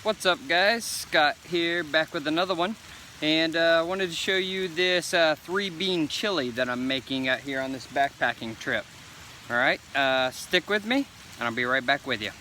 What's up guys, Scott here, back with another one, and I wanted to show you this 3-bean chili that I'm making out here on this backpacking trip. Alright, stick with me and I'll be right back with you.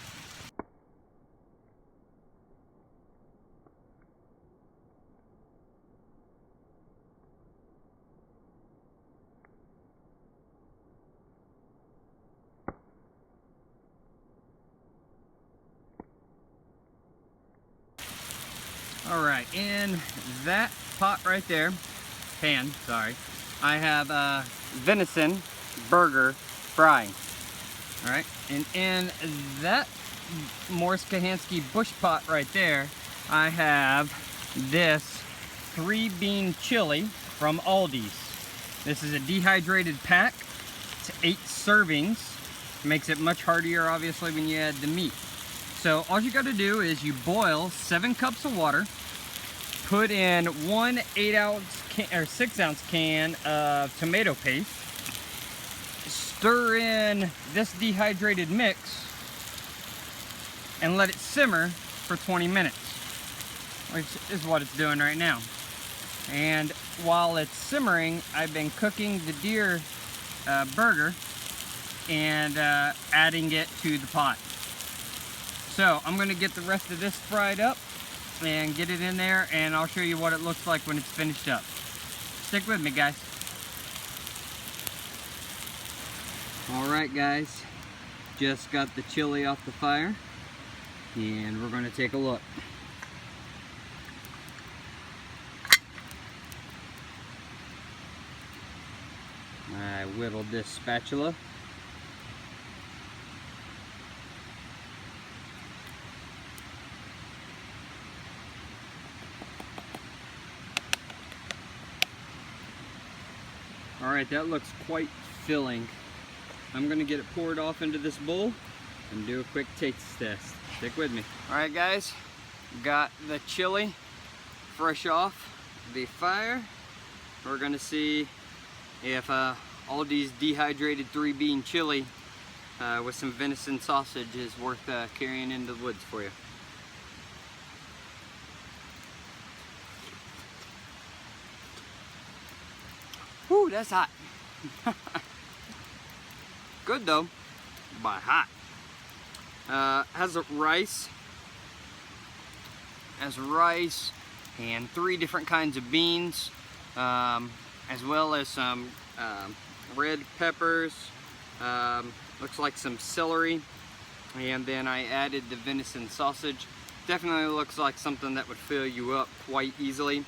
Alright, in that pot right there, pan, sorry, I have venison burger frying. Alright, and in that Morris Kahansky bush pot right there, I have this 3-bean chili from Aldi's. This is a dehydrated pack. It's 8 servings. Makes it much heartier, obviously, when you add the meat. So all you got to do is you boil 7 cups of water, put in 1 8-ounce or 6-ounce can of tomato paste, stir in this dehydrated mix, and let it simmer for 20 minutes, which is what it's doing right now. And while it's simmering, I've been cooking the deer burger and adding it to the pot. So I'm going to get the rest of this fried up and get it in there, and I'll show you what it looks like when it's finished up. Stick with me, guys. Alright guys, just got the chili off the fire and we're going to take a look. I whittled this spatula. Alright, that looks quite filling. I'm going to get it poured off into this bowl and do a quick taste test. Stick with me. Alright guys, got the chili fresh off the fire. We're going to see if Aldi's dehydrated 3-bean chili with some venison sausage is worth carrying into the woods for you. Whew, that's hot. Good though, but hot. Has rice and 3 different kinds of beans, as well as some red peppers, looks like some celery, and then I added the venison sausage. Definitely looks like something that would fill you up quite easily.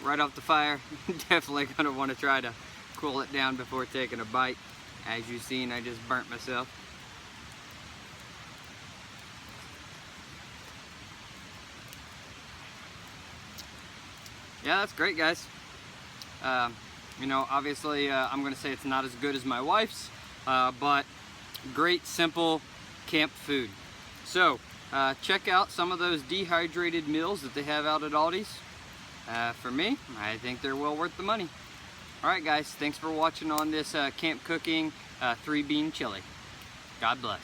Right off the fire, definitely gonna want to try to cool it down before taking a bite. As you've seen, I just burnt myself. Yeah, that's great, guys. You know, obviously I'm gonna say it's not as good as my wife's, but great simple camp food. So check out some of those dehydrated meals that they have out at Aldi's. For me, I think they're well worth the money. Alright guys, thanks for watching on this camp cooking 3-bean chili. God bless.